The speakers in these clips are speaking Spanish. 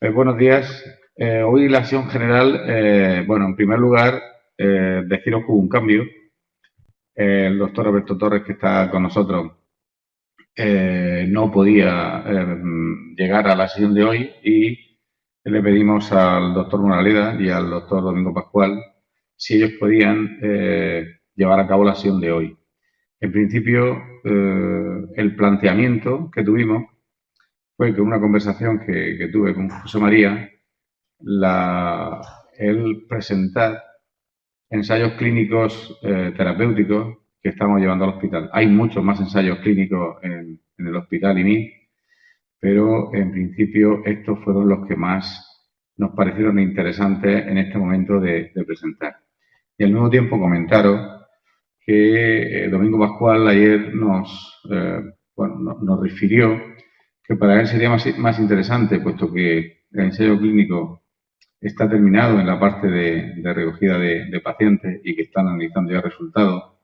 Buenos días. Hoy la acción general, bueno, en primer lugar, deciros que hubo un cambio. El doctor Roberto Torres, que está con nosotros, no podía llegar a la sesión de hoy y le pedimos al doctor Moraleda y al doctor Domingo Pascual si ellos podían llevar a cabo la sesión de hoy. En principio, el planteamiento que tuvimos fue que una conversación que tuve con José María, el presentar ensayos clínicos terapéuticos que estamos llevando al hospital. Hay muchos más ensayos clínicos en el hospital IMI, pero en principio estos fueron los que más nos parecieron interesantes en este momento de presentar. Y al mismo tiempo comentaros que Domingo Pascual ayer nos refirió que para él sería más interesante, puesto que el ensayo clínico está terminado en la parte de recogida de pacientes y que están analizando ya resultados,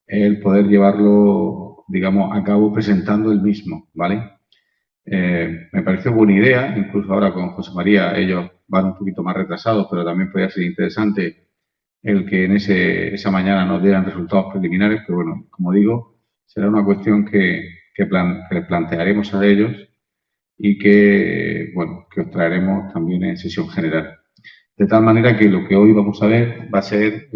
el poder llevarlo, digamos, a cabo presentando el mismo, ¿vale? Me pareció buena idea, incluso ahora con José María ellos van un poquito más retrasados, pero también podría ser interesante el que en esa mañana nos dieran resultados preliminares, pero bueno, como digo, será una cuestión que les plantearemos a ellos y que os traeremos también en sesión general. De tal manera que lo que hoy vamos a ver va a ser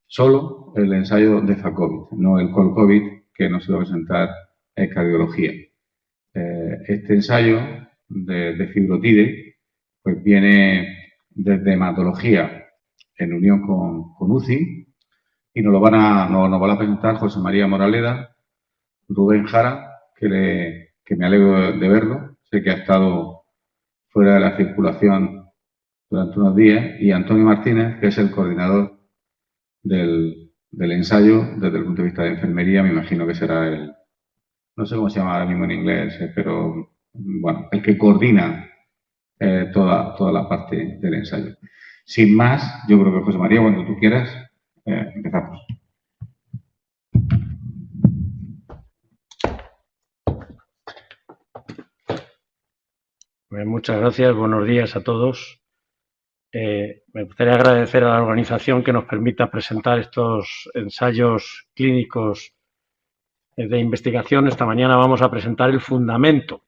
solo el ensayo de FACOVID, no el COL-COVID, que nos iba a presentar en cardiología. Este ensayo de fibrotide pues viene desde hematología en unión con UCI y nos van a presentar José María Moraleda, Rubén Jara, que me alegro de verlo, sé que ha estado fuera de la circulación durante unos días, y Antonio Martínez, que es el coordinador del ensayo desde el punto de vista de enfermería. Me imagino que será no sé cómo se llama ahora mismo en inglés, pero bueno, el que coordina toda la parte del ensayo. Sin más, yo creo que José María, cuando tú quieras, empezamos. Muchas gracias, buenos días a todos. Me gustaría agradecer a la organización que nos permita presentar estos ensayos clínicos de investigación. Esta mañana vamos a presentar el fundamento.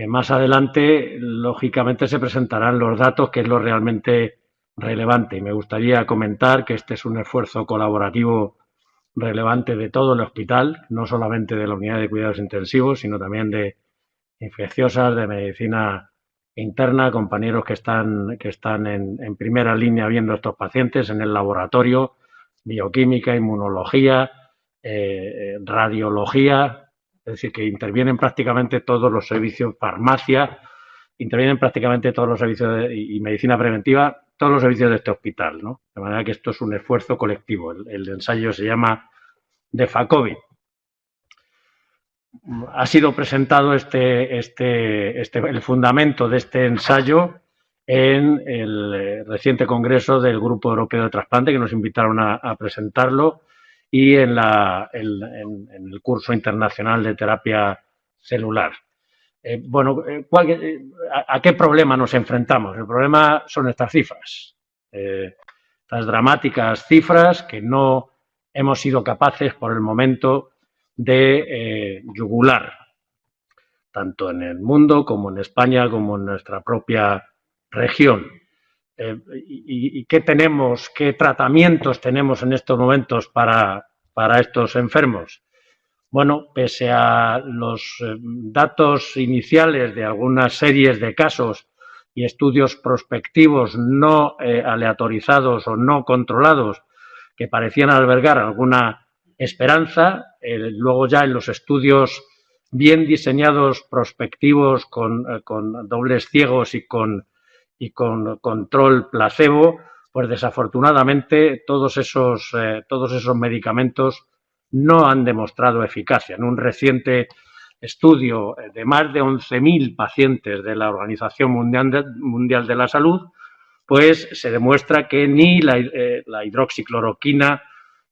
Más adelante, lógicamente, se presentarán los datos, que es lo realmente relevante. Y me gustaría comentar que este es un esfuerzo colaborativo relevante de todo el hospital, no solamente de la unidad de cuidados intensivos, sino también de infecciosas, de medicina interna, compañeros que están en primera línea viendo a estos pacientes en el laboratorio, bioquímica, inmunología, radiología, es decir, que intervienen prácticamente todos los servicios, farmacia, intervienen prácticamente todos los servicios y medicina preventiva, todos los servicios de este hospital, ¿no? De manera que esto es un esfuerzo colectivo. El ensayo se llama DEFA-COVID. Ha sido presentado el fundamento de este ensayo en el reciente congreso del Grupo Europeo de Trasplante, que nos invitaron a presentarlo, y en el curso internacional de terapia celular. ¿A qué problema nos enfrentamos? El problema son estas cifras, estas dramáticas cifras que no hemos sido capaces por el momento de yugular, tanto en el mundo como en España, como en nuestra propia región. ¿Y qué tenemos, qué tratamientos tenemos en estos momentos para estos enfermos? Bueno, pese a los datos iniciales de algunas series de casos y estudios prospectivos no aleatorizados o no controlados que parecían albergar alguna esperanza, luego ya en los estudios bien diseñados prospectivos con dobles ciegos y con control placebo, pues desafortunadamente todos esos medicamentos no han demostrado eficacia. En un reciente estudio de más de 11.000 pacientes de la Organización Mundial de la Salud, pues se demuestra que ni la hidroxicloroquina,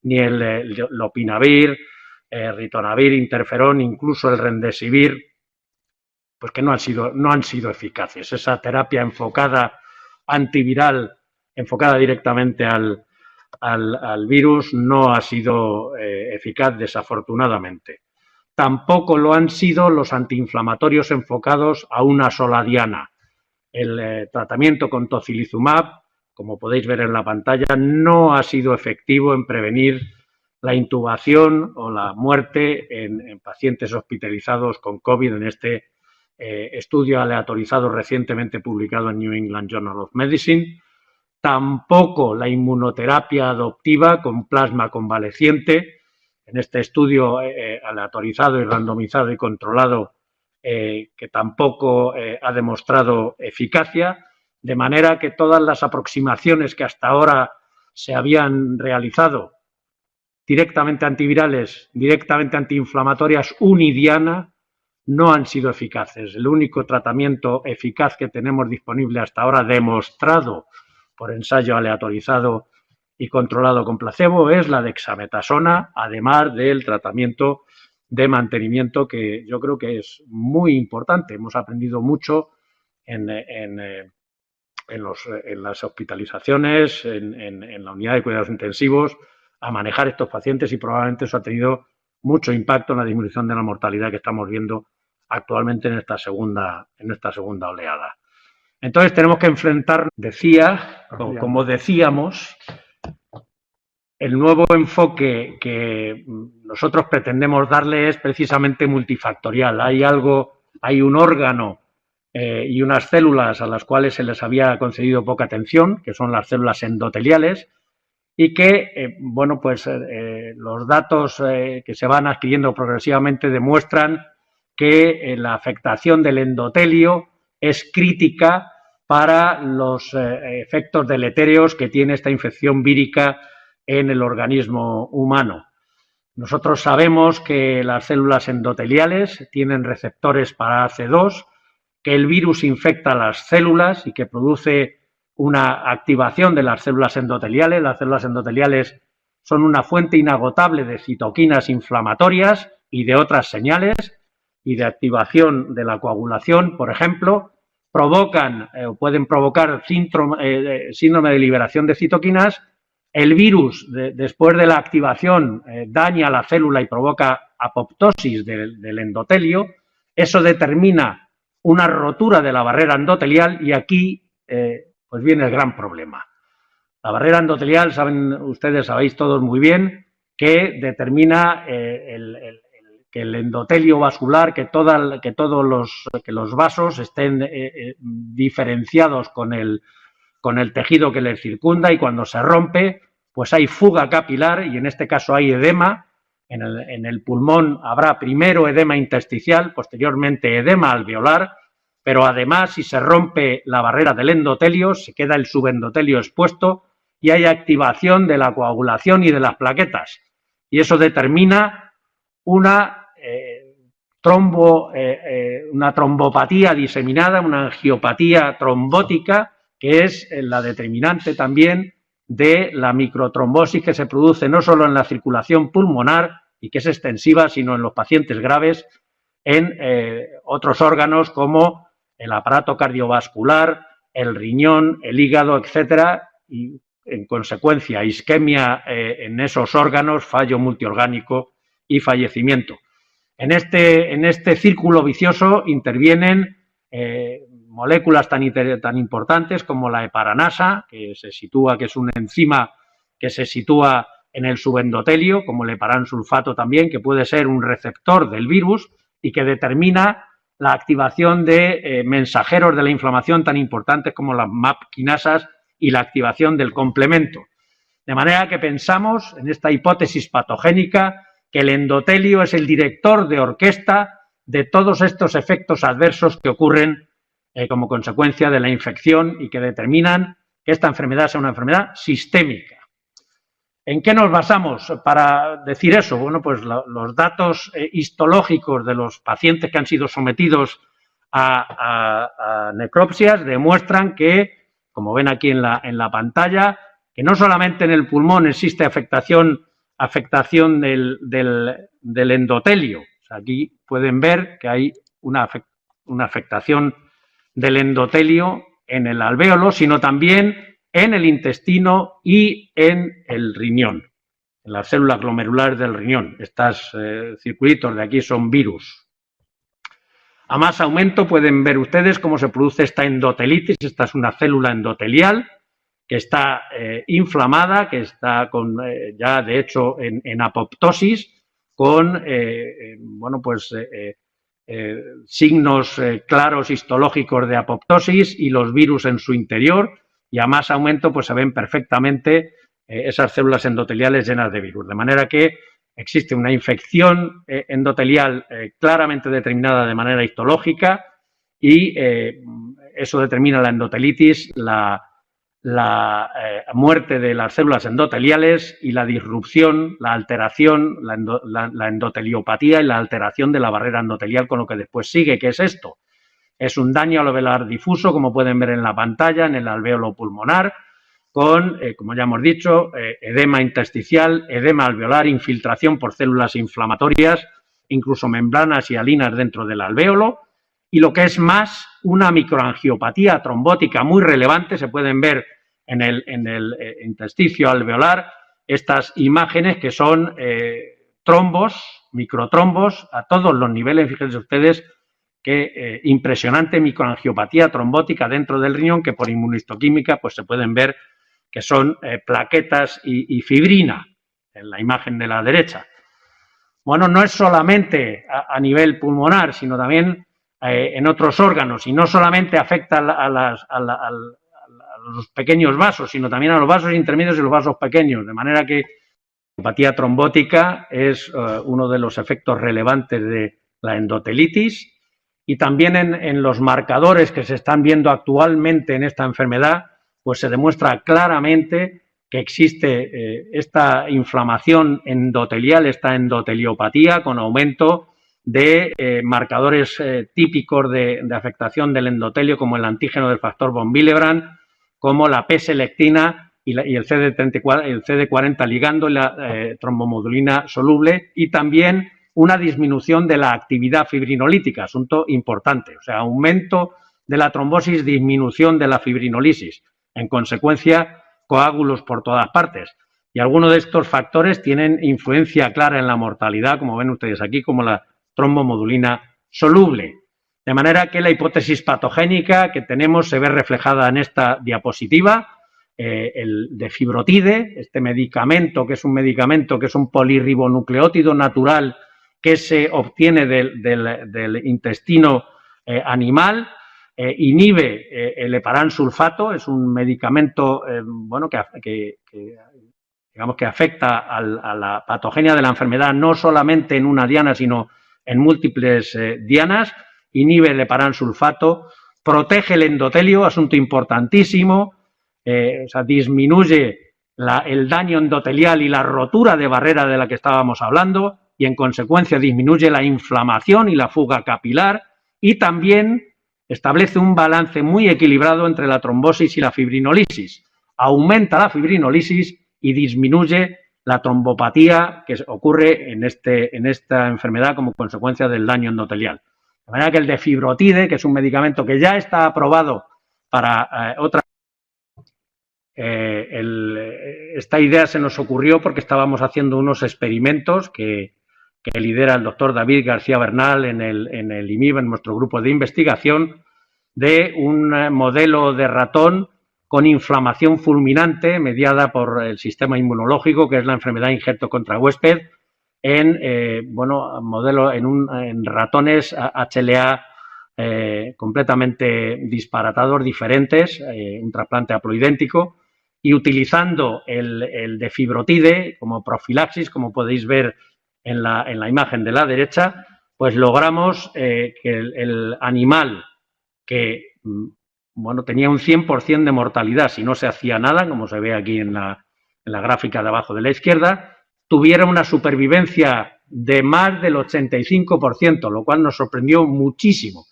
ni el lopinavir, ritonavir, interferón, incluso el remdesivir, pues que no han sido eficaces. Esa terapia enfocada antiviral, enfocada directamente al virus, no ha sido eficaz, desafortunadamente. Tampoco lo han sido los antiinflamatorios enfocados a una sola diana. El tratamiento con tocilizumab, como podéis ver en la pantalla, no ha sido efectivo en prevenir la intubación o la muerte en pacientes hospitalizados con COVID en este estudio aleatorizado recientemente publicado en New England Journal of Medicine. Tampoco la inmunoterapia adoptiva con plasma convaleciente, en este estudio aleatorizado y randomizado y controlado, que tampoco ha demostrado eficacia, de manera que todas las aproximaciones que hasta ahora se habían realizado, directamente antivirales, directamente antiinflamatorias, unidiana, no han sido eficaces. El único tratamiento eficaz que tenemos disponible hasta ahora, demostrado por ensayo aleatorizado y controlado con placebo, es la dexametasona, además del tratamiento de mantenimiento, que yo creo que es muy importante. Hemos aprendido mucho en las hospitalizaciones, en la unidad de cuidados intensivos, a manejar estos pacientes, y probablemente eso ha tenido mucho impacto en la disminución de la mortalidad que estamos viendo actualmente en esta segunda oleada. Entonces tenemos que enfrentar, como decíamos, el nuevo enfoque que nosotros pretendemos darle es precisamente multifactorial. Hay un órgano y unas células a las cuales se les había concedido poca atención, que son las células endoteliales, y que, los datos que se van adquiriendo progresivamente demuestran que la afectación del endotelio es crítica para los efectos deletéreos que tiene esta infección vírica en el organismo humano. Nosotros sabemos que las células endoteliales tienen receptores para AC2, que el virus infecta las células y que produce una activación de las células endoteliales. Las células endoteliales son una fuente inagotable de citoquinas inflamatorias y de otras señales y de activación de la coagulación, por ejemplo, pueden provocar síndrome de liberación de citoquinas. El virus, después de la activación, daña la célula y provoca apoptosis del endotelio. Eso determina una rotura de la barrera endotelial y aquí pues viene el gran problema. La barrera endotelial, sabéis todos muy bien, que determina que el endotelio vascular, que los vasos estén diferenciados con el tejido que les circunda, y cuando se rompe, pues hay fuga capilar y en este caso hay edema. En el pulmón habrá primero edema intersticial, posteriormente edema alveolar, pero además, si se rompe la barrera del endotelio, se queda el subendotelio expuesto y hay activación de la coagulación y de las plaquetas. Y eso determina una trombopatía diseminada, una angiopatía trombótica, que es la determinante también de la microtrombosis que se produce no solo en la circulación pulmonar y que es extensiva, sino en los pacientes graves en otros órganos como el aparato cardiovascular, el riñón, el hígado, etcétera, y en consecuencia isquemia en esos órganos, fallo multiorgánico y fallecimiento. En este círculo vicioso intervienen moléculas tan importantes como la heparanasa, que es una enzima que se sitúa en el subendotelio, como el heparansulfato también, que puede ser un receptor del virus y que determina la activación de mensajeros de la inflamación tan importantes como las MAP quinasas y la activación del complemento. De manera que pensamos en esta hipótesis patogénica que el endotelio es el director de orquesta de todos estos efectos adversos que ocurren como consecuencia de la infección y que determinan que esta enfermedad sea una enfermedad sistémica. ¿En qué nos basamos para decir eso? Bueno, pues los datos histológicos de los pacientes que han sido sometidos a necropsias demuestran que, como ven aquí en la pantalla, que no solamente en el pulmón existe afectación del endotelio. O sea, aquí pueden ver que hay una una afectación del endotelio en el alvéolo, sino también en el intestino y en el riñón, en las células glomerulares del riñón. Estos circulitos de aquí son virus. A más aumento pueden ver ustedes cómo se produce esta endotelitis. Esta es una célula endotelial que está inflamada, que está con, ya de hecho en apoptosis, con signos claros histológicos de apoptosis y los virus en su interior, y a más aumento pues se ven perfectamente esas células endoteliales llenas de virus. De manera que existe una infección endotelial claramente determinada de manera histológica y eso determina la endotelitis, la muerte de las células endoteliales y la disrupción, la alteración, la endoteliopatía y la alteración de la barrera endotelial, con lo que después sigue. ¿Qué es esto? Es un daño alveolar difuso, como pueden ver en la pantalla, en el alvéolo pulmonar, con, como ya hemos dicho, edema intersticial, edema alveolar, infiltración por células inflamatorias, incluso membranas y alinas dentro del alvéolo, y lo que es más, una microangiopatía trombótica muy relevante. Se pueden ver en el intersticio alveolar estas imágenes que son trombos, microtrombos, a todos los niveles. Fíjense ustedes qué impresionante microangiopatía trombótica dentro del riñón, que por inmunohistoquímica pues se pueden ver que son plaquetas y fibrina en la imagen de la derecha. Bueno, no es solamente a nivel pulmonar, sino también en otros órganos, y no solamente afecta a los pequeños vasos, sino también a los vasos intermedios y los vasos pequeños, de manera que la apatía trombótica es uno de los efectos relevantes de la endotelitis, y también en los marcadores que se están viendo actualmente en esta enfermedad, pues se demuestra claramente que existe esta inflamación endotelial, esta endoteliopatía, con aumento de marcadores típicos de afectación del endotelio, como el antígeno del factor von Willebrand, como la P-selectina y el CD40 ligando, la trombomodulina soluble, y también una disminución de la actividad fibrinolítica, asunto importante, o sea, aumento de la trombosis, disminución de la fibrinolisis, en consecuencia, coágulos por todas partes. Y algunos de estos factores tienen influencia clara en la mortalidad, como ven ustedes aquí, como la trombomodulina soluble. De manera que la hipótesis patogénica que tenemos se ve reflejada en esta diapositiva, el defibrotide, este medicamento, que es un polirribonucleótido natural que se obtiene del intestino animal, inhibe el heparansulfato, es un medicamento que afecta a la patogenia de la enfermedad, no solamente en una diana, sino en múltiples dianas, inhibe el heparansulfato, protege el endotelio, asunto importantísimo, disminuye el daño endotelial y la rotura de barrera de la que estábamos hablando, y en consecuencia disminuye la inflamación y la fuga capilar, y también establece un balance muy equilibrado entre la trombosis y la fibrinolisis. Aumenta la fibrinolisis y disminuye la trombopatía que ocurre en esta enfermedad como consecuencia del daño endotelial. De manera que el defibrotide, que es un medicamento que ya está aprobado para esta idea se nos ocurrió porque estábamos haciendo unos experimentos que lidera el doctor David García Bernal en el IMIB, en nuestro grupo de investigación, de un modelo de ratón con inflamación fulminante mediada por el sistema inmunológico, que es la enfermedad injerto contra huésped, en ratones HLA completamente disparatados, diferentes, un trasplante haploidéntico, y utilizando el defibrotide como profilaxis, como podéis ver en la imagen de la derecha, pues logramos que el animal que tenía un 100% de mortalidad si no se hacía nada, como se ve aquí en la gráfica de abajo de la izquierda, tuviera una supervivencia de más del 85%, lo cual nos sorprendió muchísimo.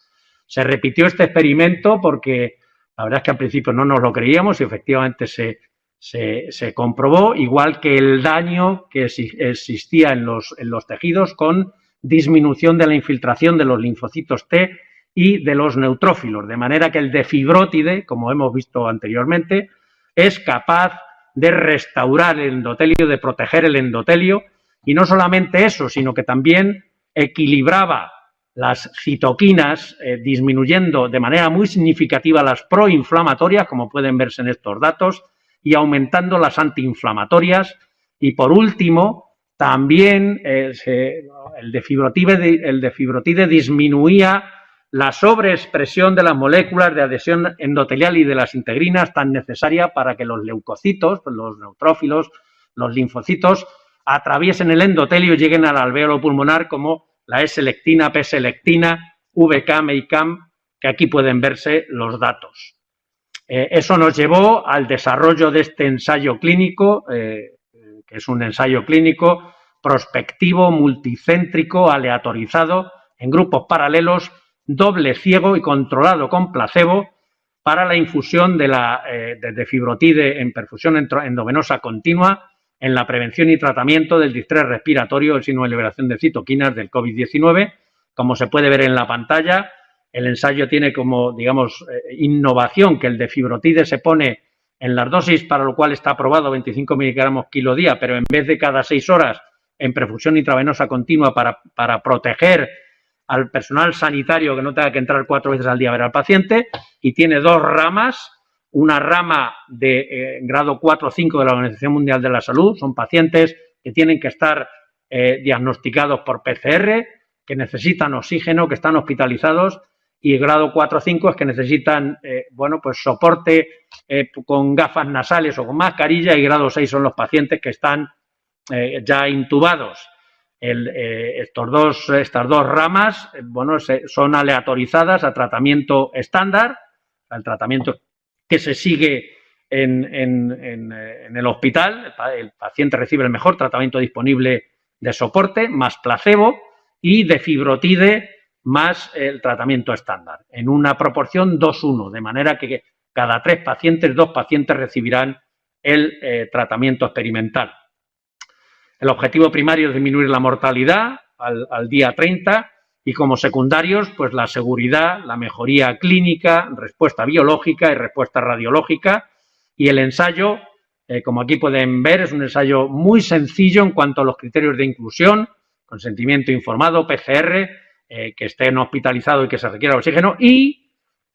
Se repitió este experimento porque la verdad es que al principio no nos lo creíamos y efectivamente se comprobó, igual que el daño que existía en los tejidos, con disminución de la infiltración de los linfocitos T y de los neutrófilos, de manera que el defibrótide, como hemos visto anteriormente, es capaz de restaurar el endotelio, de proteger el endotelio, y no solamente eso, sino que también equilibraba las citoquinas, disminuyendo de manera muy significativa las proinflamatorias, como pueden verse en estos datos, y aumentando las antiinflamatorias. Y por último, también el defibrotide disminuía la sobreexpresión de las moléculas de adhesión endotelial y de las integrinas tan necesaria para que los leucocitos, los neutrófilos, los linfocitos, atraviesen el endotelio y lleguen al alvéolo pulmonar, como la E-selectina, P-selectina, VCAM, EICAM, que aquí pueden verse los datos. Eso nos llevó al desarrollo de este ensayo clínico, que es un ensayo clínico prospectivo, multicéntrico, aleatorizado, en grupos paralelos, doble ciego y controlado con placebo para la infusión de defibrotide en perfusión endovenosa continua en la prevención y tratamiento del distrés respiratorio, el síndrome de liberación de citoquinas del COVID-19. Como se puede ver en la pantalla, el ensayo tiene como, digamos, innovación que el defibrotide se pone en las dosis para lo cual está aprobado 25 miligramos kilo día, pero en vez de cada 6 horas en perfusión intravenosa continua para proteger al personal sanitario que no tenga que entrar 4 veces al día a ver al paciente, y tiene 2 ramas, una rama de grado 4 o 5 de la Organización Mundial de la Salud, son pacientes que tienen que estar diagnosticados por PCR, que necesitan oxígeno, que están hospitalizados, y grado 4 o 5 es que necesitan, soporte con gafas nasales o con mascarilla, y grado 6 son los pacientes que están ya intubados. Estas dos ramas, son aleatorizadas a tratamiento estándar, al tratamiento que se sigue en el hospital. El paciente recibe el mejor tratamiento disponible de soporte, más placebo, y defibrotide más el tratamiento estándar, en una proporción 2:1, de manera que cada 3 pacientes, 2 pacientes recibirán el tratamiento experimental. El objetivo primario es disminuir la mortalidad al día 30 y como secundarios, pues la seguridad, la mejoría clínica, respuesta biológica y respuesta radiológica. Y el ensayo, como aquí pueden ver, es un ensayo muy sencillo en cuanto a los criterios de inclusión: consentimiento informado, PCR, que estén hospitalizados y que se requiera oxígeno, y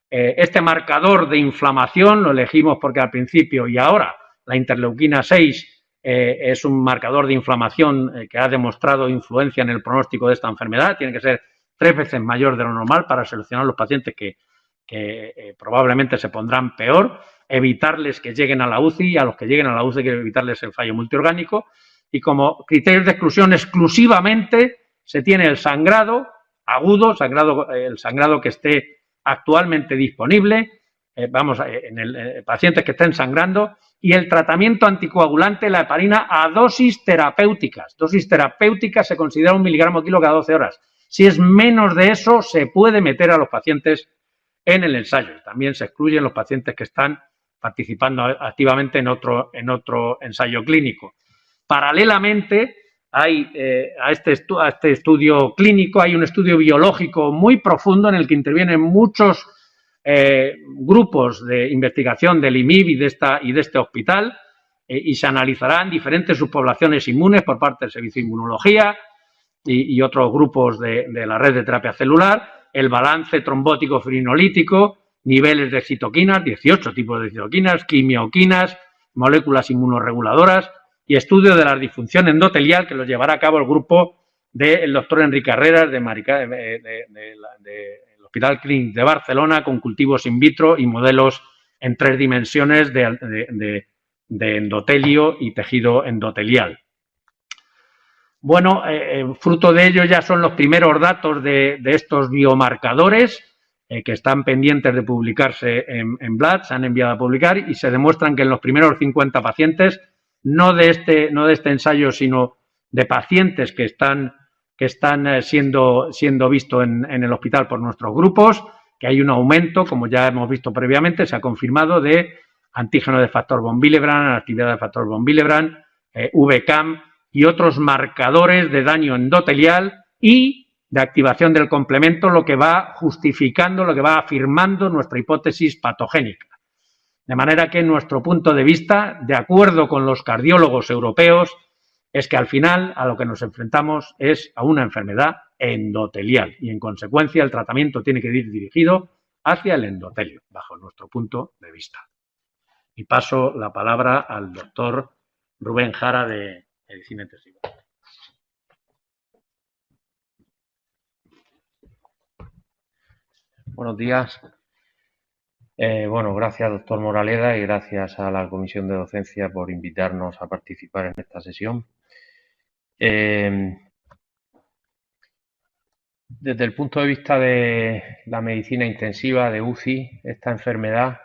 este marcador de inflamación lo elegimos porque al principio y ahora la interleuquina 6 es un marcador de inflamación que ha demostrado influencia en el pronóstico de esta enfermedad. Tiene que ser 3 veces mayor de lo normal para seleccionar los pacientes que probablemente se pondrán peor, evitarles que lleguen a la UCI, y a los que lleguen a la UCI hay que evitarles el fallo multiorgánico. Y como criterios de exclusión exclusivamente se tiene el sangrado agudo, el sangrado que esté actualmente disponible, pacientes que estén sangrando, y el tratamiento anticoagulante, la heparina, a dosis terapéuticas. Dosis terapéuticas se considera 1 miligramo kilo cada 12 horas. Si es menos de eso, se puede meter a los pacientes en el ensayo. También se excluyen los pacientes que están participando activamente en otro ensayo clínico. Paralelamente, a este estudio clínico hay un estudio biológico muy profundo en el que intervienen muchos grupos de investigación del IMIB y de este hospital, y se analizarán diferentes subpoblaciones inmunes por parte del Servicio de Inmunología y otros grupos de la red de terapia celular, el balance trombótico fibrinolítico, niveles de citoquinas, 18 tipos de citoquinas, quimioquinas, moléculas inmunorreguladoras, y estudio de la disfunción endotelial que los llevará a cabo el grupo del doctor Enrique Herreras del Hospital Clínic de Barcelona, con cultivos in vitro y modelos en 3 dimensiones de endotelio y tejido endotelial. Bueno, fruto de ello ya son los primeros datos de estos biomarcadores que están pendientes de publicarse en Blood, se han enviado a publicar, y se demuestran que en los primeros 50 pacientes, no de este ensayo, sino de pacientes que están siendo vistos en el hospital por nuestros grupos, que hay un aumento, como ya hemos visto previamente, se ha confirmado, de antígeno de factor von Willebrand, actividad de factor von Willebrand, VCAM y otros marcadores de daño endotelial, y de activación del complemento, lo que va justificando, lo que va afirmando nuestra hipótesis patogénica. De manera que, nuestro punto de vista, de acuerdo con los cardiólogos europeos, es que al final a lo que nos enfrentamos es a una enfermedad endotelial y, en consecuencia, el tratamiento tiene que ir dirigido hacia el endotelio, bajo nuestro punto de vista. Y paso la palabra al doctor Rubén Jara, de Medicina Intensiva. Buenos días. Bueno, gracias, doctor Moraleda, y gracias a la Comisión de Docencia por invitarnos a participar en esta sesión. Desde el punto de vista de la medicina intensiva, de UCI, esta enfermedad,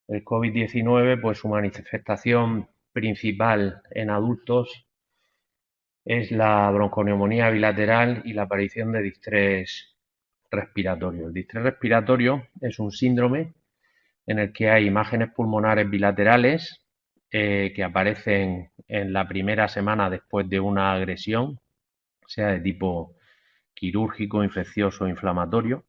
el COVID-19, pues su manifestación principal en adultos es la bronconeumonía bilateral y la aparición de distrés respiratorio. El distrés respiratorio es un síndrome en el que hay imágenes pulmonares bilaterales que aparecen en la primera semana después de una agresión, sea de tipo quirúrgico, infeccioso o inflamatorio,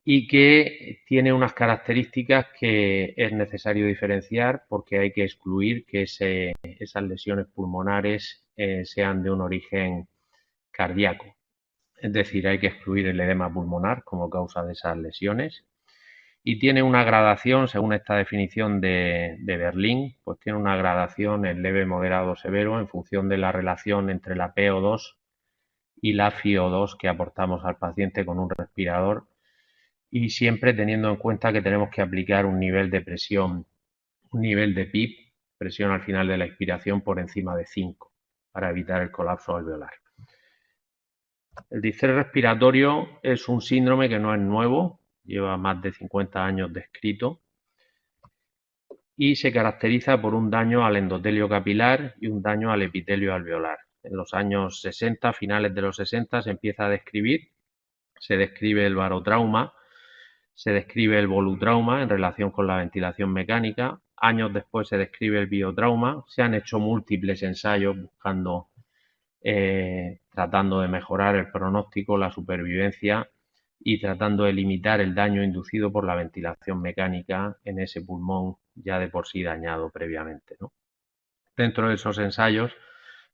y que tiene unas características que es necesario diferenciar porque hay que excluir que esas lesiones pulmonares sean de un origen cardíaco. Es decir, hay que excluir el edema pulmonar como causa de esas lesiones. Y tiene una gradación, según esta definición de Berlín, pues tiene una gradación en leve, moderado, severo en función de la relación entre la PO2 y la FiO2 que aportamos al paciente con un respirador, y siempre teniendo en cuenta que tenemos que aplicar un nivel de presión, un nivel de PIP, presión al final de la expiración, por encima de 5 para evitar el colapso alveolar. El distrés respiratorio es un síndrome que no es nuevo, lleva más de 50 años descrito y se caracteriza por un daño al endotelio capilar y un daño al epitelio alveolar. En los años 60, finales de los 60, se empieza a describir, se describe el barotrauma, se describe el volutrauma en relación con la ventilación mecánica. Años después se describe el biotrauma. Se han hecho múltiples ensayos buscando, tratando de mejorar el pronóstico, la supervivencia y tratando de limitar el daño inducido por la ventilación mecánica en ese pulmón ya de por sí dañado previamente, ¿no? Dentro de esos ensayos,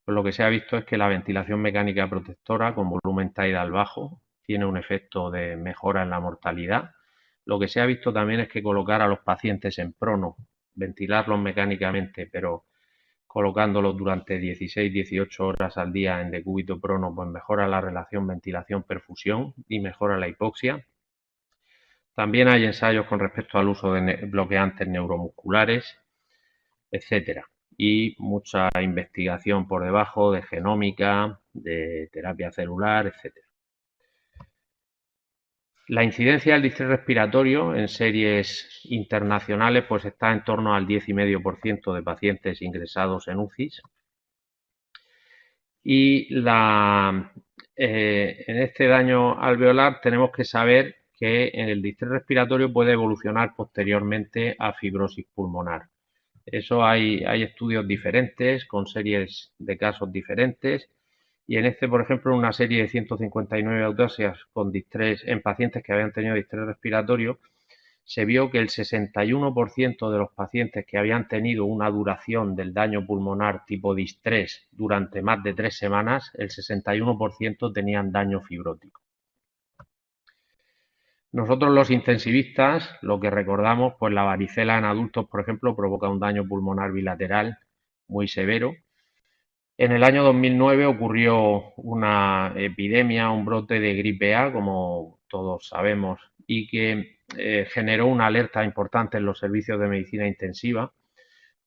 pues lo que se ha visto es que la ventilación mecánica protectora con volumen tidal bajo tiene un efecto de mejora en la mortalidad. Lo que se ha visto también es que colocar a los pacientes en prono, ventilarlos mecánicamente, pero colocándolos durante 16-18 horas al día en decúbito prono, pues mejora la relación ventilación-perfusión y mejora la hipoxia. También hay ensayos con respecto al uso de bloqueantes neuromusculares, etcétera. Y mucha investigación por debajo de genómica, de terapia celular, etcétera. La incidencia del distrés respiratorio en series internacionales pues está en torno al 10,5% de pacientes ingresados en UCIs. Y en este daño alveolar tenemos que saber que el distrés respiratorio puede evolucionar posteriormente a fibrosis pulmonar. Eso hay estudios diferentes con series de casos diferentes. Y en por ejemplo, una serie de 159 autopsias con distrés en pacientes que habían tenido distrés respiratorio, se vio que el 61% de los pacientes que habían tenido una duración del daño pulmonar tipo distrés durante más de 3 semanas, el 61% tenían daño fibrótico. Nosotros los intensivistas, lo que recordamos, pues la varicela en adultos, por ejemplo, provoca un daño pulmonar bilateral muy severo. En el año 2009 ocurrió una epidemia, un brote de gripe A, como todos sabemos, y que generó una alerta importante en los servicios de medicina intensiva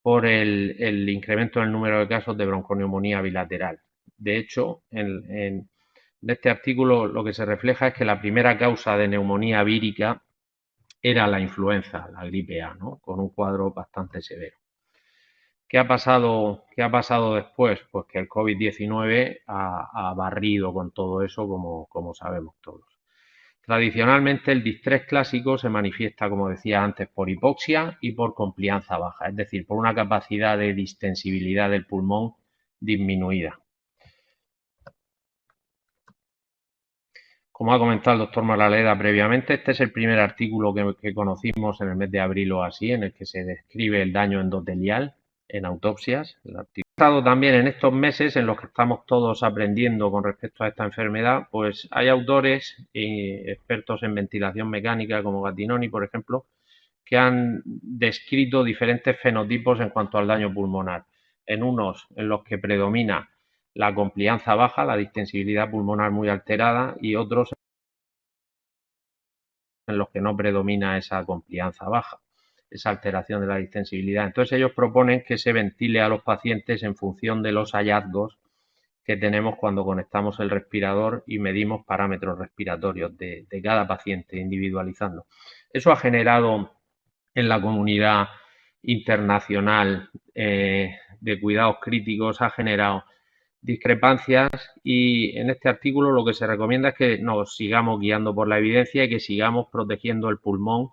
por el incremento en el número de casos de bronconeumonía bilateral. De hecho, en este artículo lo que se refleja es que la primera causa de neumonía vírica era la influenza, la gripe A, ¿no? Con un cuadro bastante severo. ¿Qué ha pasado después? Pues que el COVID-19 ha barrido con todo eso, como sabemos todos. Tradicionalmente, el distrés clásico se manifiesta, como decía antes, por hipoxia y por complianza baja, es decir, por una capacidad de distensibilidad del pulmón disminuida. Como ha comentado el doctor Moraleda previamente, este es el primer artículo que conocimos en el mes de abril o así, en el que se describe el daño endotelial en autopsias. El artículo también en estos meses en los que estamos todos aprendiendo con respecto a esta enfermedad, pues hay autores y expertos en ventilación mecánica como Gattinoni, por ejemplo, que han descrito diferentes fenotipos en cuanto al daño pulmonar. En unos en los que predomina la complianza baja, la distensibilidad pulmonar muy alterada, y otros en los que no predomina esa complianza baja, esa alteración de la distensibilidad. Entonces ellos proponen que se ventile a los pacientes en función de los hallazgos que tenemos cuando conectamos el respirador y medimos parámetros respiratorios de cada paciente, individualizando. Eso ha generado en la comunidad internacional de cuidados críticos, ha generado discrepancias, y en este artículo lo que se recomienda es que nos sigamos guiando por la evidencia y que sigamos protegiendo el pulmón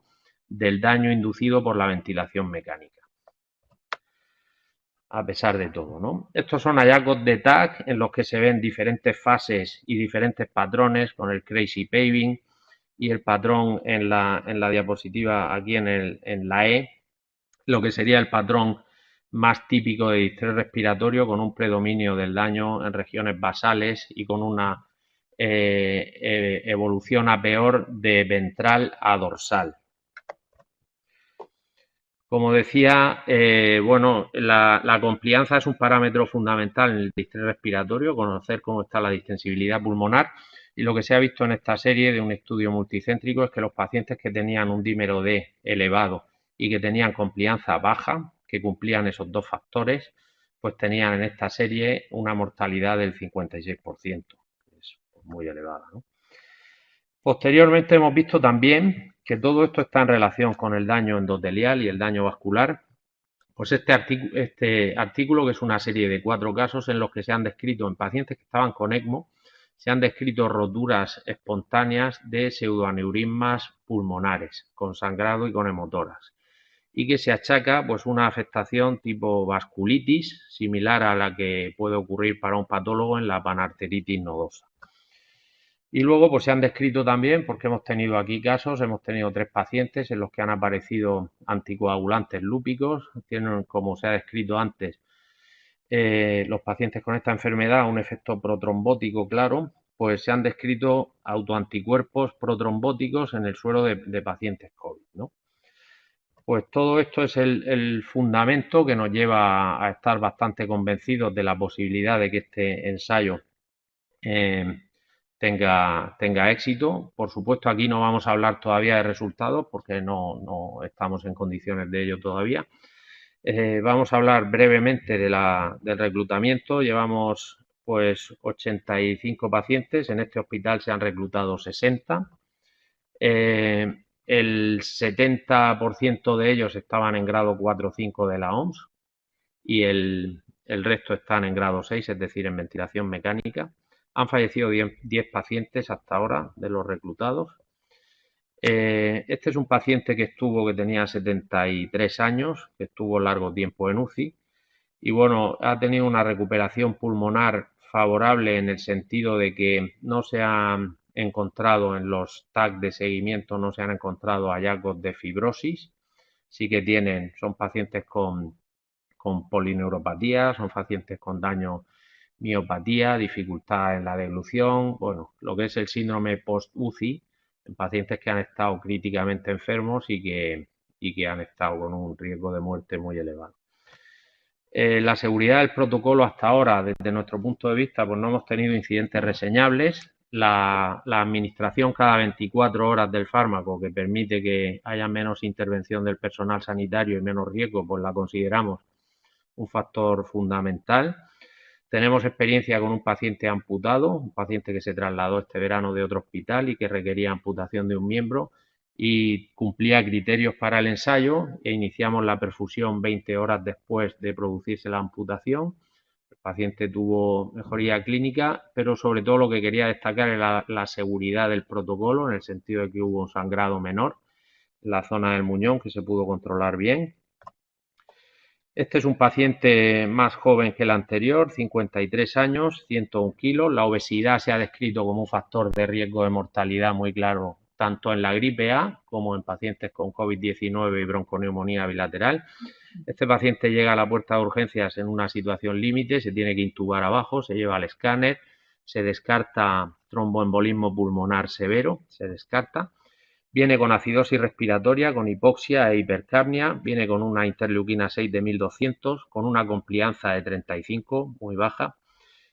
del daño inducido por la ventilación mecánica, a pesar de todo, ¿no? Estos son hallazgos de TAC en los que se ven diferentes fases y diferentes patrones con el crazy paving y el patrón en la diapositiva aquí en la E, lo que sería el patrón más típico de distrés respiratorio, con un predominio del daño en regiones basales y con una evolución a peor de ventral a dorsal. Como decía, bueno, la complianza es un parámetro fundamental en el distrés respiratorio, conocer cómo está la distensibilidad pulmonar, y lo que se ha visto en esta serie de un estudio multicéntrico es que los pacientes que tenían un dímero D elevado y que tenían complianza baja, que cumplían esos dos factores, pues tenían en esta serie una mortalidad del 56%, que es muy elevada, ¿no? Posteriormente hemos visto también que todo esto está en relación con el daño endotelial y el daño vascular. Pues este artículo, que es una serie de 4 casos en los que se han descrito en pacientes que estaban con ECMO, se han descrito roturas espontáneas de pseudoaneurismas pulmonares con sangrado y con hemotoras, y que se achaca pues una afectación tipo vasculitis, similar a la que puede ocurrir para un patólogo en la panarteritis nodosa. Y luego pues se han descrito también, porque hemos tenido aquí casos, hemos tenido 3 pacientes en los que han aparecido anticoagulantes lúpicos, tienen, como se ha descrito antes, los pacientes con esta enfermedad un efecto protrombótico claro, pues se han descrito autoanticuerpos protrombóticos en el suero de pacientes COVID, ¿no? Pues todo esto es el fundamento que nos lleva a estar bastante convencidos de la posibilidad de que este ensayo tenga éxito. Por supuesto, aquí no vamos a hablar todavía de resultados porque no estamos en condiciones de ello todavía. Vamos a hablar brevemente del reclutamiento. Llevamos pues 85 pacientes. En este hospital se han reclutado 60. El 70% de ellos estaban en grado 4 o 5 de la OMS y el resto están en grado 6, es decir, en ventilación mecánica. Han fallecido 10 pacientes hasta ahora de los reclutados. Este es un paciente que tenía 73 años, que estuvo largo tiempo en UCI y bueno, ha tenido una recuperación pulmonar favorable en el sentido de que no se han encontrado en los TAC de seguimiento, no se han encontrado hallazgos de fibrosis. Sí que son pacientes con polineuropatía, son pacientes con daño miopatía, dificultad en la deglución, bueno, lo que es el síndrome post-UCI en pacientes que han estado críticamente enfermos y que han estado con un riesgo de muerte muy elevado. La seguridad del protocolo hasta ahora, desde nuestro punto de vista, pues no hemos tenido incidentes reseñables. La administración cada 24 horas del fármaco, que permite que haya menos intervención del personal sanitario y menos riesgo, pues la consideramos un factor fundamental. Tenemos experiencia con un paciente amputado, un paciente que se trasladó este verano de otro hospital y que requería amputación de un miembro y cumplía criterios para el ensayo, e iniciamos la perfusión 20 horas después de producirse la amputación. El paciente tuvo mejoría clínica, pero sobre todo lo que quería destacar era la seguridad del protocolo, en el sentido de que hubo un sangrado menor en la zona del muñón que se pudo controlar bien. Este es un paciente más joven que el anterior, 53 años, 101 kilos. La obesidad se ha descrito como un factor de riesgo de mortalidad muy claro, tanto en la gripe A como en pacientes con COVID-19 y bronconeumonía bilateral. Este paciente llega a la puerta de urgencias en una situación límite, se tiene que intubar abajo, se lleva al escáner, se descarta tromboembolismo pulmonar severo, se descarta. Viene con acidosis respiratoria, con hipoxia e hipercapnia, viene con una interleuquina 6 de 1200, con una complianza de 35, muy baja,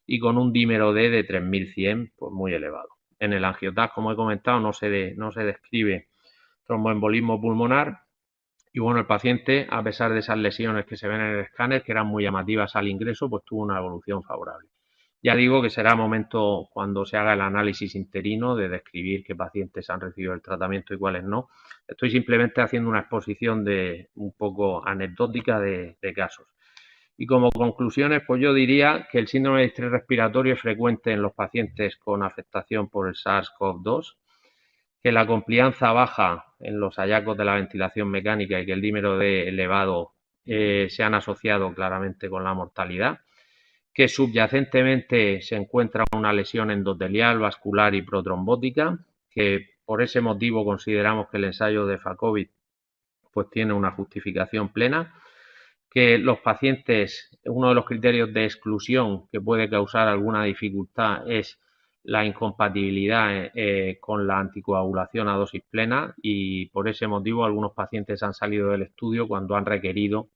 y con un dímero D de 3100, pues muy elevado. En el angioTAC, como he comentado, no se describe tromboembolismo pulmonar. Y bueno, el paciente, a pesar de esas lesiones que se ven en el escáner, que eran muy llamativas al ingreso, pues tuvo una evolución favorable. Ya digo que será momento, cuando se haga el análisis interino, de describir qué pacientes han recibido el tratamiento y cuáles no. Estoy simplemente haciendo una exposición un poco anecdótica de casos. Y como conclusiones, pues yo diría que el síndrome de estrés respiratorio es frecuente en los pacientes con afectación por el SARS-CoV-2, que la complianza baja en los hallazgos de la ventilación mecánica y que el dímero D elevado se han asociado claramente con la mortalidad, que subyacentemente se encuentra una lesión endotelial, vascular y protrombótica, que por ese motivo consideramos que el ensayo de FACOVID pues tiene una justificación plena, que los pacientes, uno de los criterios de exclusión que puede causar alguna dificultad es la incompatibilidad con la anticoagulación a dosis plena, y por ese motivo algunos pacientes han salido del estudio cuando han requerido,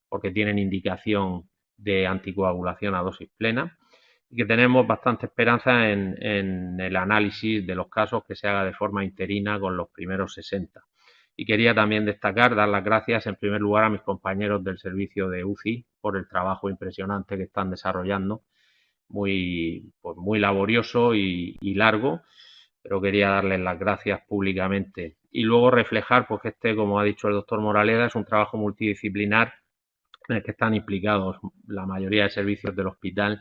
porque tienen indicación de anticoagulación a dosis plena, y que tenemos bastante esperanza en el análisis de los casos que se haga de forma interina con los primeros 60. Y quería también destacar, dar las gracias en primer lugar a mis compañeros del servicio de UCI por el trabajo impresionante que están desarrollando, muy laborioso y largo, pero quería darles las gracias públicamente. Y luego reflejar, pues que como ha dicho el doctor Moraleda, es un trabajo multidisciplinar en el que están implicados la mayoría de servicios del hospital,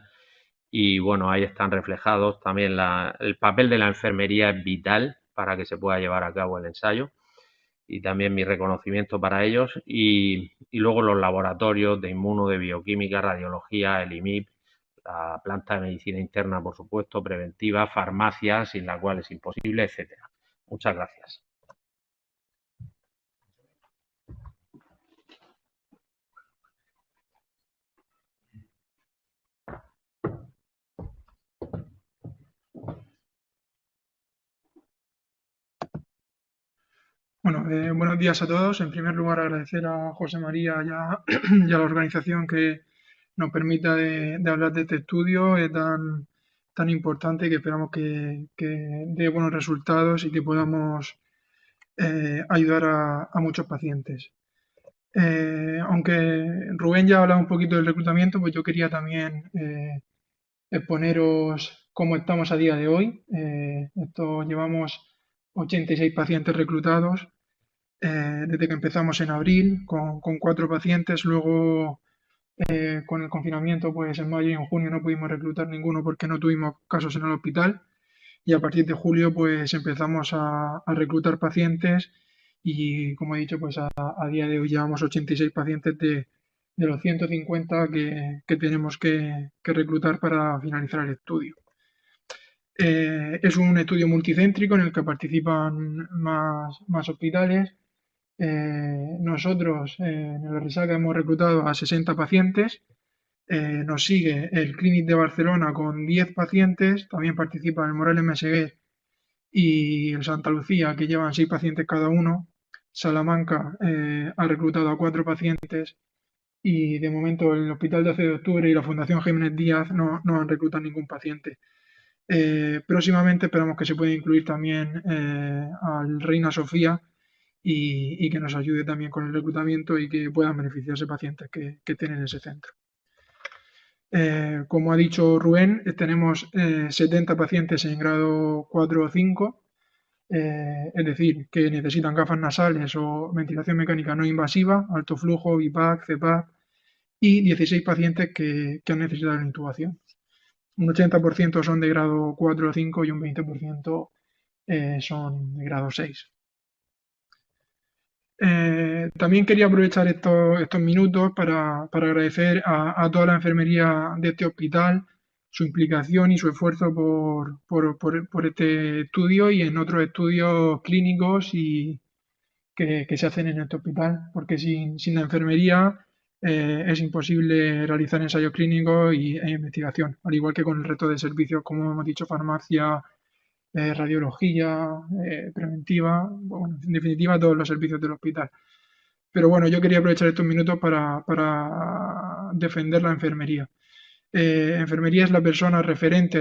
y bueno, ahí están reflejados también el papel de la enfermería es vital para que se pueda llevar a cabo el ensayo, y también mi reconocimiento para ellos, y luego los laboratorios de inmuno, de bioquímica, radiología, el IMIP, la planta de medicina interna, por supuesto, preventiva, farmacias, sin la cual es imposible, etcétera. Muchas gracias. Bueno, buenos días a todos. En primer lugar, agradecer a José María y a la organización que nos permita de hablar de este estudio tan importante, que esperamos que dé buenos resultados y que podamos ayudar a muchos pacientes. Aunque Rubén ya ha hablado un poquito del reclutamiento, pues yo quería también exponeros cómo estamos a día de hoy. Llevamos 86 pacientes reclutados desde que empezamos en abril con 4 pacientes. Luego con el confinamiento, pues en mayo y en junio no pudimos reclutar ninguno porque no tuvimos casos en el hospital, y a partir de julio pues empezamos a reclutar pacientes, y como he dicho, pues a día de hoy llevamos 86 pacientes de los 150 que tenemos que reclutar para finalizar el estudio. Es un estudio multicéntrico en el que participan más hospitales. Nosotros en el RISAC hemos reclutado a 60 pacientes. Nos sigue el Clínic de Barcelona con 10 pacientes. También participa el Morales Meseguer y el Santa Lucía, que llevan 6 pacientes cada uno. Salamanca ha reclutado a 4 pacientes, y de momento el Hospital 12 de Octubre y la Fundación Jiménez Díaz no han reclutado ningún paciente. Próximamente esperamos que se pueda incluir también al Reina Sofía, y que nos ayude también con el reclutamiento y que puedan beneficiarse pacientes que estén en ese centro. Como ha dicho Rubén, tenemos 70 pacientes en grado 4 o 5, es decir, que necesitan gafas nasales o ventilación mecánica no invasiva, alto flujo, BiPAP, CPAP, y 16 pacientes que han necesitado la intubación. Un 80% son de grado 4 o 5 y un 20% son de grado 6. También quería aprovechar estos minutos para agradecer a toda la enfermería de este hospital su implicación y su esfuerzo por este estudio y en otros estudios clínicos que se hacen en este hospital, porque sin la enfermería es imposible realizar ensayos clínicos e investigación, al igual que con el resto de servicios, como hemos dicho, farmacia, radiología, preventiva, bueno, en definitiva todos los servicios del hospital. Pero bueno, yo quería aprovechar estos minutos para defender la enfermería. Enfermería es la persona referente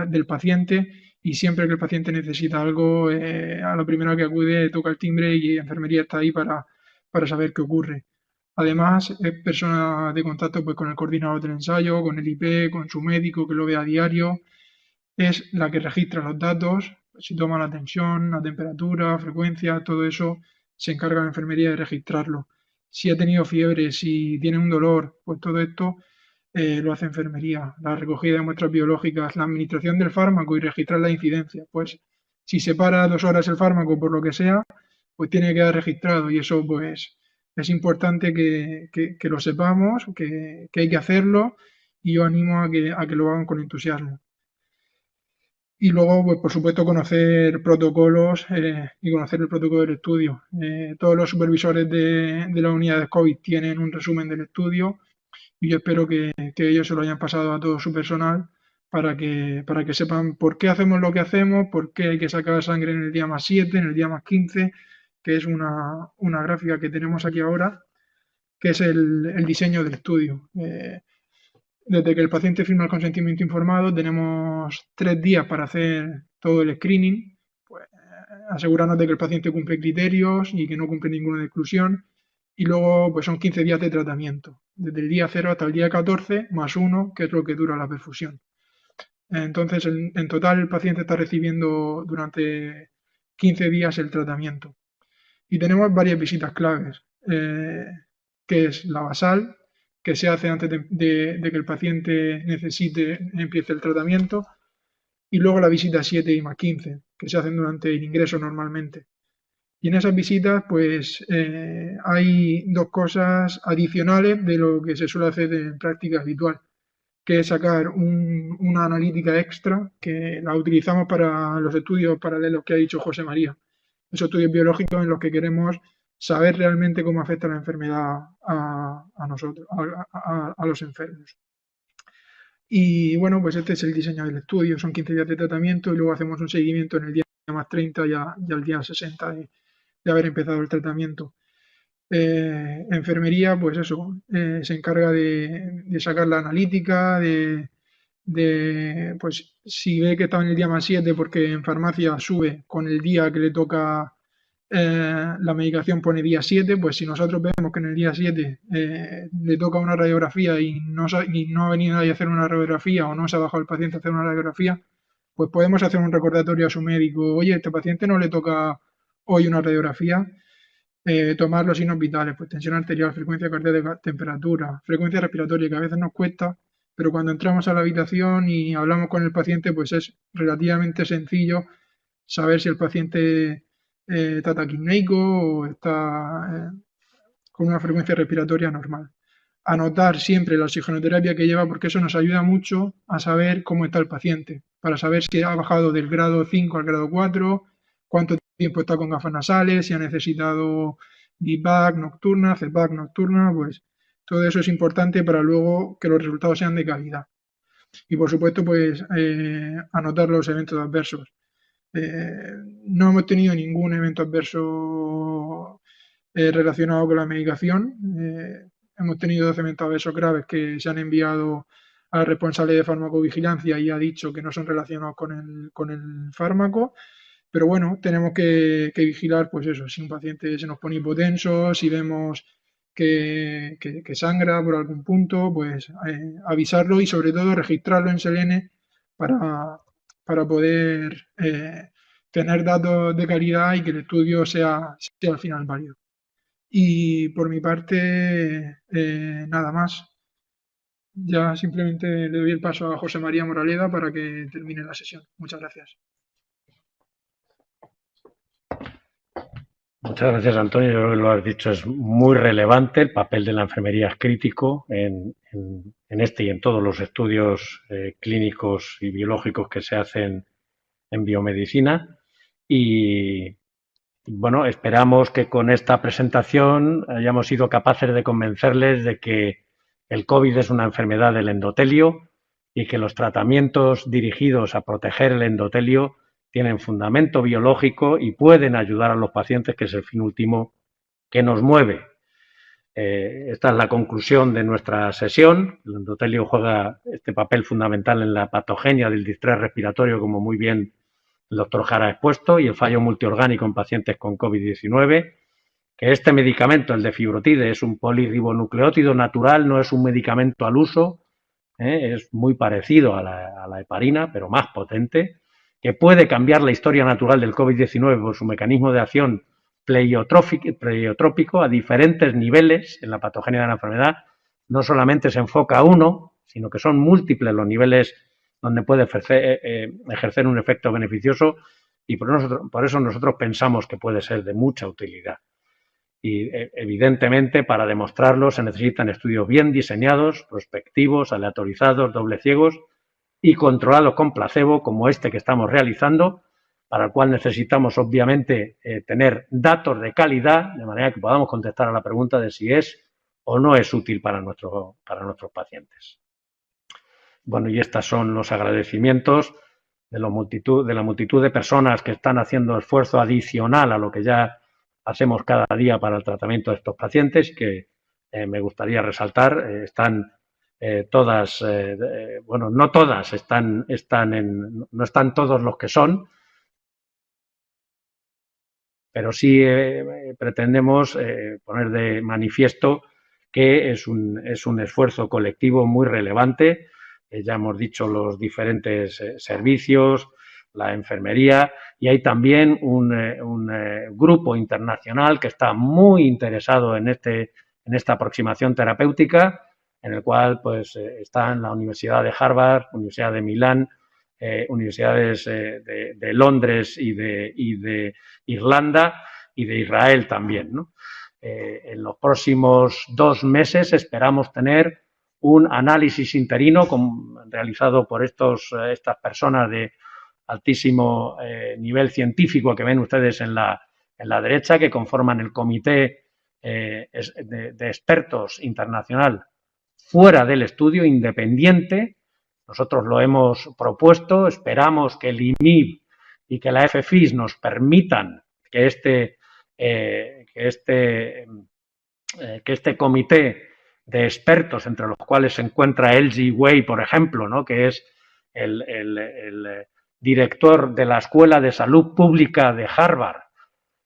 del paciente y siempre que el paciente necesita algo, a lo primero que acude toca el timbre y enfermería está ahí para saber qué ocurre. Además, es persona de contacto pues, con el coordinador del ensayo, con el IP, con su médico que lo ve a diario. Es la que registra los datos, si toma la tensión, la temperatura, frecuencia, todo eso se encarga la enfermería de registrarlo. Si ha tenido fiebre, si tiene un dolor, pues todo esto lo hace enfermería. La recogida de muestras biológicas, la administración del fármaco y registrar la incidencia. Pues si se para 2 horas el fármaco por lo que sea, pues tiene que quedar registrado y eso pues es importante que lo sepamos, que hay que hacerlo y yo animo a que lo hagan con entusiasmo. Y luego, pues por supuesto, conocer protocolos y conocer el protocolo del estudio. Todos los supervisores de las unidades COVID tienen un resumen del estudio y yo espero que ellos se lo hayan pasado a todo su personal para que sepan por qué hacemos lo que hacemos, por qué hay que sacar sangre en el día más 7, en el día más 15, que es una gráfica que tenemos aquí ahora, que es el diseño del estudio. Desde que el paciente firma el consentimiento informado, tenemos 3 días para hacer todo el screening, pues, asegurarnos de que el paciente cumple criterios y que no cumple ninguna exclusión. Y luego pues son 15 días de tratamiento, desde el día 0 hasta el día 14, más 1, que es lo que dura la perfusión. Entonces, en total, el paciente está recibiendo durante 15 días el tratamiento. Y tenemos varias visitas claves, que es la basal, que se hace antes de que el paciente empiece el tratamiento, y luego la visita 7 y más 15, que se hacen durante el ingreso normalmente. Y en esas visitas, pues hay 2 cosas adicionales de lo que se suele hacer en práctica habitual, que es sacar una analítica extra que la utilizamos para los estudios paralelos que ha dicho José María. Esos estudios biológicos en los que queremos saber realmente cómo afecta la enfermedad a nosotros, a los enfermos. Y bueno, pues este es el diseño del estudio. Son 15 días de tratamiento y luego hacemos un seguimiento en el día más 30 y al día 60 de haber empezado el tratamiento. Enfermería, pues eso, se encarga de sacar la analítica, pues si ve que está en el día más 7 porque en farmacia sube con el día que le toca la medicación pone día 7, pues si nosotros vemos que en el día 7 le toca una radiografía y no ha venido nadie a hacer una radiografía o no se ha bajado el paciente a hacer una radiografía, pues podemos hacer un recordatorio a su médico, oye, a este paciente no le toca hoy una radiografía, tomar los signos vitales, pues tensión arterial, frecuencia cardíaca, temperatura, frecuencia respiratoria, que a veces nos cuesta, pero cuando entramos a la habitación y hablamos con el paciente, pues es relativamente sencillo saber si el paciente está taquipneico o está con una frecuencia respiratoria normal. Anotar siempre la oxigenoterapia que lleva porque eso nos ayuda mucho a saber cómo está el paciente, para saber si ha bajado del grado 5 al grado 4, cuánto tiempo está con gafas nasales, si ha necesitado BIPAC nocturna, CPAC nocturna, pues todo eso es importante para luego que los resultados sean de calidad. Y por supuesto, pues anotar los eventos adversos. No hemos tenido ningún evento adverso relacionado con la medicación. Hemos tenido 12 eventos adversos graves que se han enviado al responsable de farmacovigilancia y ha dicho que no son relacionados con el fármaco. Pero bueno, tenemos que vigilar, pues eso, si un paciente se nos pone hipotenso, si vemos que sangra por algún punto, pues avisarlo y sobre todo registrarlo en Selene para poder tener datos de calidad y que el estudio sea al final válido. Y por mi parte, nada más. Ya simplemente le doy el paso a José María Moraleda para que termine la sesión. Muchas gracias. Muchas gracias, Antonio. Yo creo que lo has dicho, es muy relevante. El papel de la enfermería es crítico en este y en todos los estudios clínicos y biológicos que se hacen en biomedicina. Y bueno, esperamos que con esta presentación hayamos sido capaces de convencerles de que el COVID es una enfermedad del endotelio y que los tratamientos dirigidos a proteger el endotelio tienen fundamento biológico y pueden ayudar a los pacientes, que es el fin último que nos mueve. Esta es la conclusión de nuestra sesión. El endotelio juega este papel fundamental en la patogenia del distrés respiratorio, como muy bien el doctor Jara ha expuesto, y el fallo multiorgánico en pacientes con COVID-19, que este medicamento, el de fibrotide, es un polirribonucleótido natural, no es un medicamento al uso, es muy parecido a la heparina, pero más potente, que puede cambiar la historia natural del COVID-19 por su mecanismo de acción pleiotrópico a diferentes niveles en la patogenia de la enfermedad. No solamente se enfoca a uno, sino que son múltiples los niveles donde puede ejercer un efecto beneficioso, y por eso nosotros pensamos que puede ser de mucha utilidad. Y evidentemente, para demostrarlo se necesitan estudios bien diseñados, prospectivos, aleatorizados, doble ciegos y controlados con placebo, como este que estamos realizando, para el cual necesitamos obviamente tener datos de calidad, de manera que podamos contestar a la pregunta de si es o no es útil para nuestros pacientes. Bueno, y estos son los agradecimientos de la multitud de personas que están haciendo esfuerzo adicional a lo que ya hacemos cada día para el tratamiento de estos pacientes, que me gustaría resaltar. Están todas, bueno, no todas, no están todos los que son, pero sí pretendemos poner de manifiesto que es un esfuerzo colectivo muy relevante. Ya hemos dicho los diferentes servicios, la enfermería, y hay también un grupo internacional que está muy interesado en esta aproximación terapéutica, en el cual pues están la Universidad de Harvard, Universidad de Milán, universidades de Londres y de Irlanda y de Israel también, ¿no? En los próximos 2 meses esperamos tener un análisis interino realizado por estas personas de altísimo nivel científico que ven ustedes en la derecha, que conforman el comité de expertos internacional fuera del estudio, independiente. Nosotros lo hemos propuesto, esperamos que el IMIB y que la FFIS nos permitan que este comité de expertos, entre los cuales se encuentra L.G. Wei, por ejemplo, ¿no?, que es el director de la Escuela de Salud Pública de Harvard,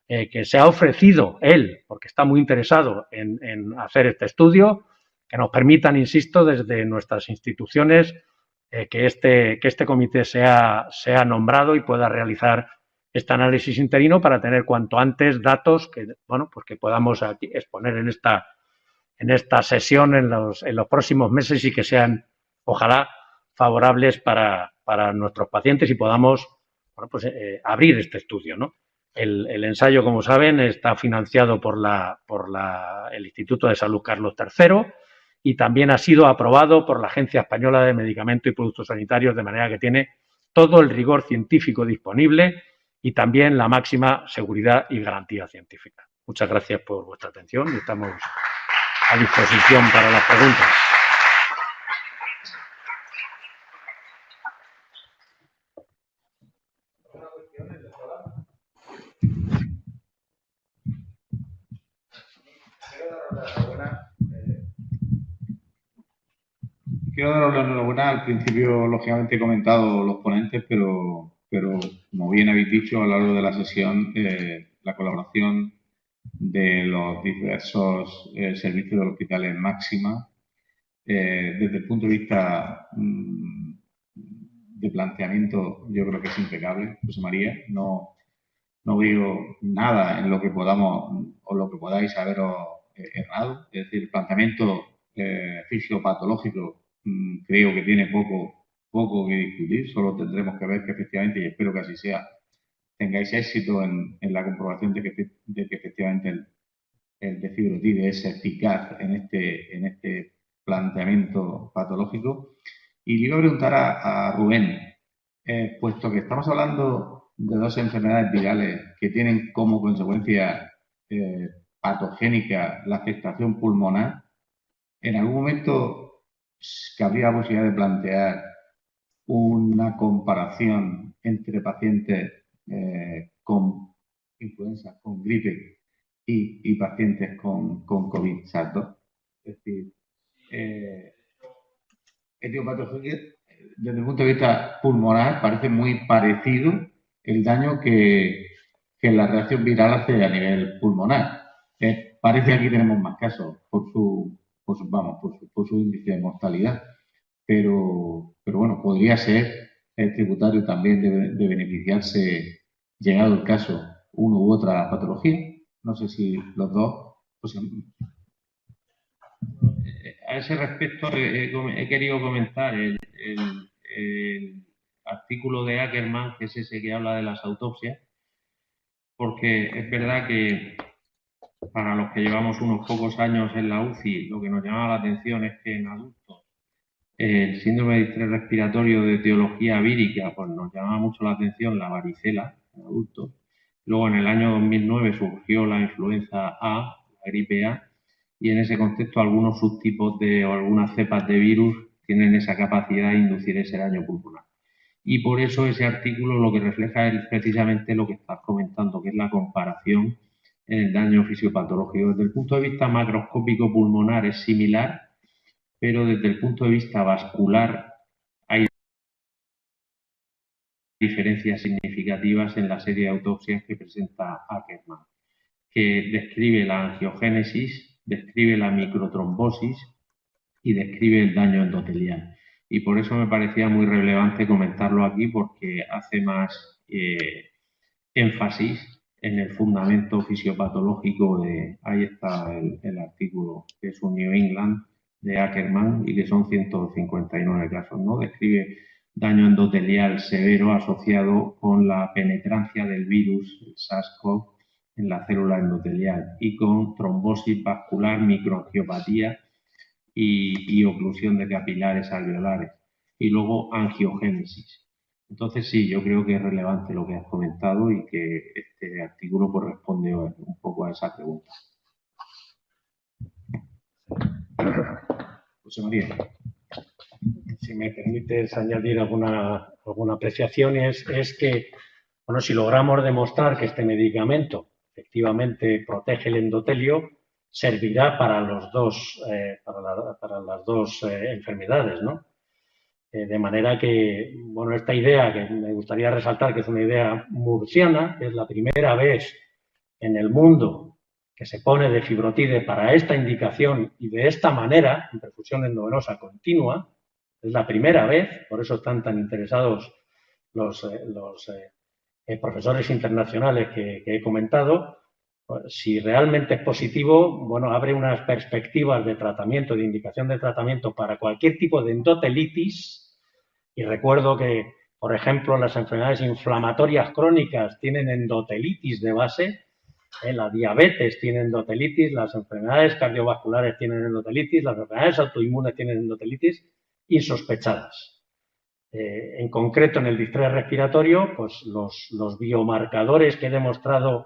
que se ha ofrecido él, porque está muy interesado en hacer este estudio, que nos permitan, insisto, desde nuestras instituciones, que este comité sea nombrado y pueda realizar este análisis interino para tener cuanto antes datos que, bueno, pues que podamos aquí exponer en esta sesión en los próximos meses, y que sean, ojalá, favorables para nuestros pacientes y podamos, bueno, pues, abrir este estudio, ¿no? El ensayo, como saben, está financiado por el Instituto de Salud Carlos III y también ha sido aprobado por la Agencia Española de Medicamentos y Productos Sanitarios, de manera que tiene todo el rigor científico disponible y también la máxima seguridad y garantía científica. Muchas gracias por vuestra atención y estamos a disposición para las preguntas. Quiero daros la enhorabuena. Al principio, lógicamente, he comentado los ponentes, pero como bien habéis dicho, a lo largo de la sesión, la colaboración de los diversos servicios del hospital es máxima. Desde el punto de vista de planteamiento, yo creo que es impecable, José María. No veo nada en lo que podamos o lo que podáis haberos errado. Es decir, el planteamiento fisiopatológico creo que tiene poco que discutir. Solo tendremos que ver que efectivamente, y espero que así sea, tengáis éxito en la comprobación de que efectivamente el defibrotide es eficaz en este planteamiento patológico. Y le iba a preguntar a Rubén, puesto que estamos hablando de dos enfermedades virales que tienen como consecuencia patogénica la afectación pulmonar, ¿en algún momento cabría la posibilidad de plantear una comparación entre pacientes con influenza, con gripe y pacientes con COVID-SARS-2? Es decir, etiopatología, desde el punto de vista pulmonar, parece muy parecido el daño que la reacción viral hace a nivel pulmonar. Parece que aquí tenemos más casos por su índice de mortalidad, pero bueno, podría ser el tributario también de beneficiarse, llegado el caso, uno u otra patología. No sé si los dos. Pues, a ese respecto he querido comentar el artículo de Ackermann, que es ese que habla de las autopsias, porque es verdad que para los que llevamos unos pocos años en la UCI, lo que nos llama la atención es que en adultos el síndrome de distrés respiratorio de etiología vírica, pues nos llama mucho la atención la varicela en adultos. Luego en el año 2009 surgió la influenza A, la gripe A, y en ese contexto algunos subtipos o algunas cepas de virus tienen esa capacidad de inducir ese daño pulmonar. Y por eso ese artículo lo que refleja es precisamente lo que estás comentando, que es la comparación en el daño fisiopatológico. Desde el punto de vista macroscópico pulmonar es similar, pero desde el punto de vista vascular hay diferencias significativas en la serie de autopsias que presenta Ackermann, que describe la angiogénesis, describe la microtrombosis y describe el daño endotelial. Y por eso me parecía muy relevante comentarlo aquí, porque hace más énfasis en el fundamento fisiopatológico ahí está el artículo, que es un New England de Ackermann y que son 159 casos, ¿no? Describe daño endotelial severo asociado con la penetrancia del virus, el SARS-CoV, en la célula endotelial y con trombosis vascular, microangiopatía y oclusión de capilares alveolares. Y luego angiogénesis. Entonces sí, yo creo que es relevante lo que has comentado y que este artículo corresponde un poco a esa pregunta. José María. Si me permites añadir alguna apreciación, es que, bueno, si logramos demostrar que este medicamento efectivamente protege el endotelio, servirá para los dos, para las dos enfermedades, ¿no? De manera que, bueno, esta idea que me gustaría resaltar, que es una idea murciana, que es la primera vez en el mundo que se pone defibrotide para esta indicación y de esta manera, en perfusión endovenosa continua, es la primera vez, por eso están tan interesados los profesores internacionales que he comentado. Si realmente es positivo, bueno, abre unas perspectivas de tratamiento, de indicación de tratamiento para cualquier tipo de endotelitis. Y recuerdo que, por ejemplo, las enfermedades inflamatorias crónicas tienen endotelitis de base, la diabetes tiene endotelitis, las enfermedades cardiovasculares tienen endotelitis, las enfermedades autoinmunes tienen endotelitis insospechadas. En concreto, en el distrés respiratorio, pues los biomarcadores que he demostrado